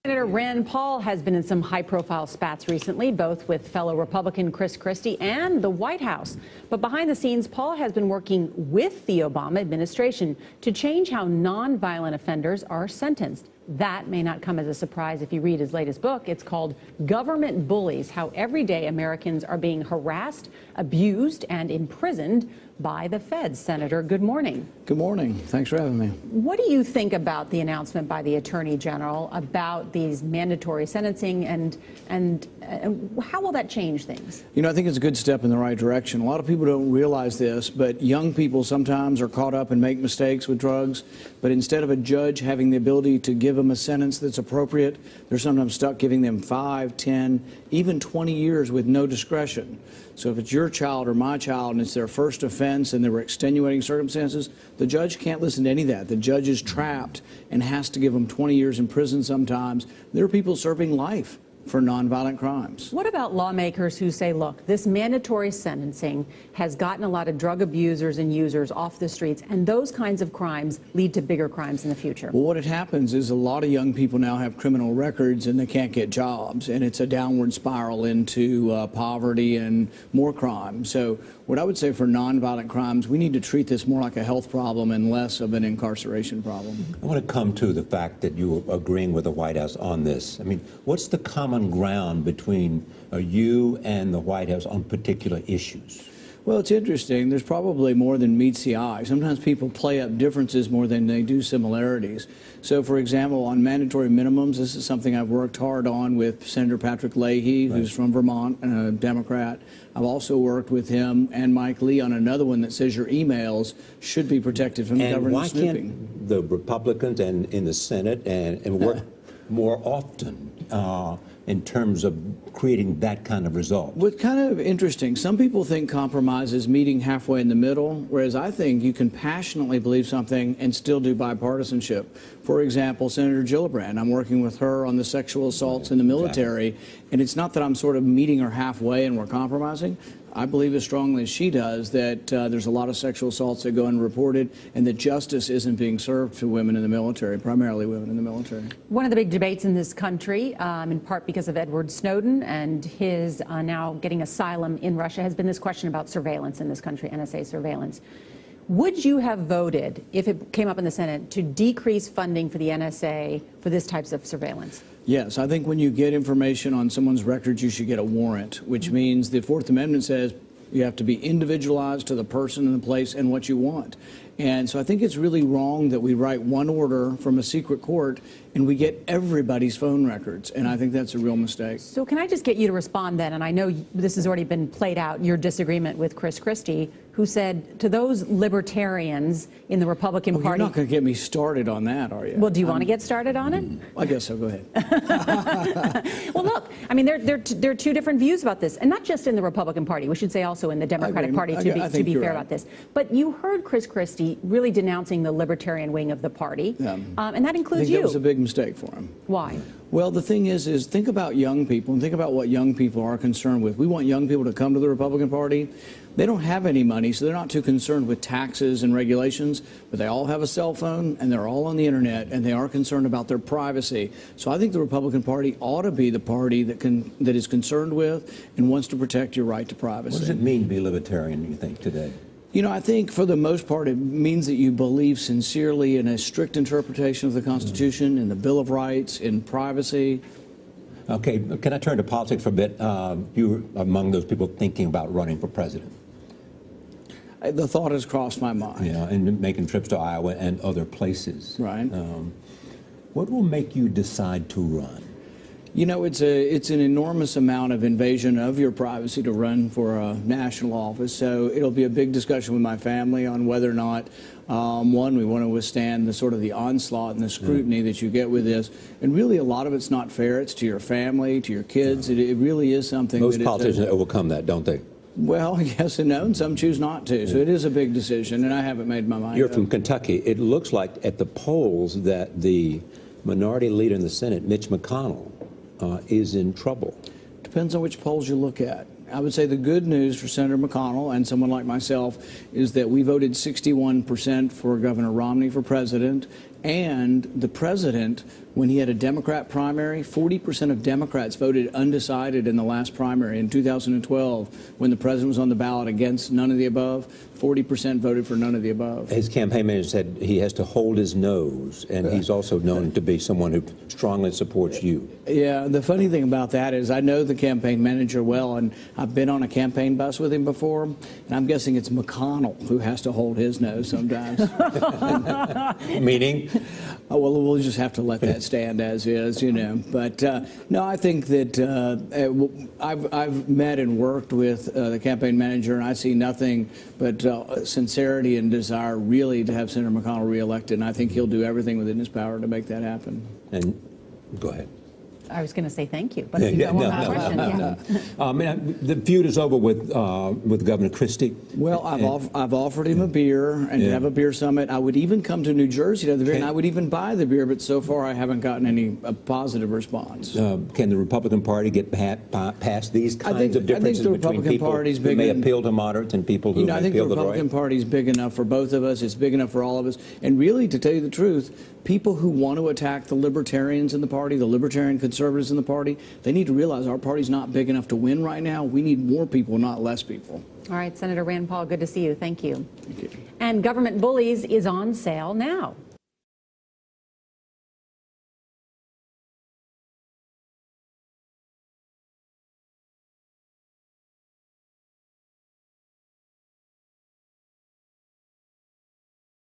Senator Rand Paul has been in some high-profile spats recently, both with fellow Republican Chris Christie and the White House. But behind the scenes, Paul has been working with the Obama administration to change how nonviolent offenders are sentenced. That may not come as a surprise if you read his latest book. It's called Government Bullies: How Everyday Americans Are Being Harassed, Abused, and Imprisoned by the Feds. Senator, good morning. Good morning. Thanks for having me. What do you think about the announcement by the Attorney General about these mandatory sentencing, and how will that change things? You know, I think it's a good step in the right direction. A lot of people don't realize this, but young people sometimes are caught up and make mistakes with drugs. But instead of a judge having the ability to give them a sentence that's appropriate, they're sometimes stuck giving them 5, 10, even 20 years with no discretion. So if it's your child or my child and it's their first offense and there were extenuating circumstances, the judge can't listen to any of that. The judge is trapped and has to give them 20 years in prison sometimes. There are people serving life for nonviolent crimes. What about lawmakers who say, look, this mandatory sentencing has gotten a lot of drug abusers and users off the streets, and those kinds of crimes lead to bigger crimes in the future? Well, what happens is a lot of young people now have criminal records and they can't get jobs, and it's a downward spiral into poverty and more crime. So what I would say for nonviolent crimes, we need to treat this more like a health problem and less of an incarceration problem. I want to come to the fact that you are agreeing with the White House on this. I mean, what's the common ground between you and the White House on particular issues? Well, it's interesting. There's probably more than meets the eye. Sometimes people play up differences more than they do similarities. So, for example, on mandatory minimums, this is something I've worked hard on with Senator Patrick Leahy, who's from Vermont, and a Democrat. I've also worked with him and Mike Lee on another one that says your emails should be protected from government snooping. And why can't the Republicans and in the Senate and work more often in terms of creating that kind of result? What's kind of interesting, some people think compromise is meeting halfway in the middle, whereas I think you can passionately believe something and still do bipartisanship. For example, Senator Gillibrand, I'm working with her on the sexual assaults in the military, and it's not that I'm sort of meeting her halfway and we're compromising. I believe as strongly as she does that there's a lot of sexual assaults that go unreported and that justice isn't being served to women in the military, primarily women in the military. One of the big debates in this country, in part because of Edward Snowden and his now getting asylum in Russia, has been this question about surveillance in this country, NSA surveillance. Would you have voted, if it came up in the Senate, to decrease funding for the NSA for this types of surveillance? Yes, I think when you get information on someone's records, you should get a warrant, which means the Fourth Amendment says you have to be individualized to the person and the place and what you want. And so I think it's really wrong that we write one order from a secret court and we get everybody's phone records. And I think that's a real mistake. So can I just get you to respond then? And I know this has already been played out, your disagreement with Chris Christie, who said to those libertarians in the Republican Party... You're not going to get me started on that, are you? Well, do you want to get started on it? I guess so. Go ahead. Well, look, I mean, there are two different views about this, and not just in the Republican Party. We should say also in the Democratic Party, to be fair about this. But you heard Chris Christie really denouncing the libertarian wing of the party, and that includes you. That was a big mistake for him. Why? Well, the thing is think about young people and think about what young people are concerned with. We want young people to come to the Republican Party. They don't have any money, so they're not too concerned with taxes and regulations, but they all have a cell phone and they're all on the internet and they are concerned about their privacy. So I think the Republican Party ought to be the party that is concerned with and wants to protect your right to privacy. What does it mean to be libertarian, you think, today? You know, I think for the most part it means that you believe sincerely in a strict interpretation of the Constitution, in the Bill of Rights, in privacy. Okay, can I turn to politics for a bit? You were among those people thinking about running for president. The thought has crossed my mind. Yeah, and making trips to Iowa and other places. Right. What will make you decide to run? You know, it's an enormous amount of invasion of your privacy to run for a national office. So it'll be a big discussion with my family on whether or not, one, we want to withstand the sort of the onslaught and the scrutiny that you get with this. And really, a lot of it's not fair. It's to your family, to your kids. It really is something. Most politicians overcome that, don't they? Well, yes and no, and some choose not to. So it is a big decision, and I haven't made my mind up. You're from Kentucky. It looks like at the polls that the minority leader in the Senate, Mitch McConnell, is in trouble. Depends on which polls you look at. I would say the good news for Senator McConnell and someone like myself is that we voted 61% for Governor Romney for president, and the president when he had a Democrat primary, 40% of Democrats voted undecided in the last primary in 2012 when the president was on the ballot against none of the above. 40% voted for none of the above. His campaign manager said he has to hold his nose, and he's also known to be someone who strongly supports you. Yeah, the funny thing about that is I know the campaign manager well, and I've been on a campaign bus with him before, and I'm guessing it's McConnell who has to hold his nose sometimes. Meaning? Oh, well, we'll just have to let that stand as is, you know. But no, I think that I've met and worked with the campaign manager, and I see nothing but sincerity and desire really to have Senator McConnell reelected, and I think he'll do everything within his power to make that happen. And go ahead. I was going to say thank you, but if you got one more question. The feud is over with Governor Christie. Well, I've offered him a beer and to have a beer summit. I would even come to New Jersey to have the beer, and I would even buy the beer, but so far I haven't gotten any positive response. Can the Republican Party get past these kinds of differences between people who may appeal to moderates and people who may appeal to the right? I think the Republican Party is big enough for both of us. It's big enough for all of us. And really, to tell you the truth, people who want to attack the libertarians in the party, the libertarian conservatives in the party, they need to realize our party's not big enough to win right now. We need more people, not less people. All right, Senator Rand Paul, good to see you. Thank you. Thank you. And Government Bullies is on sale now.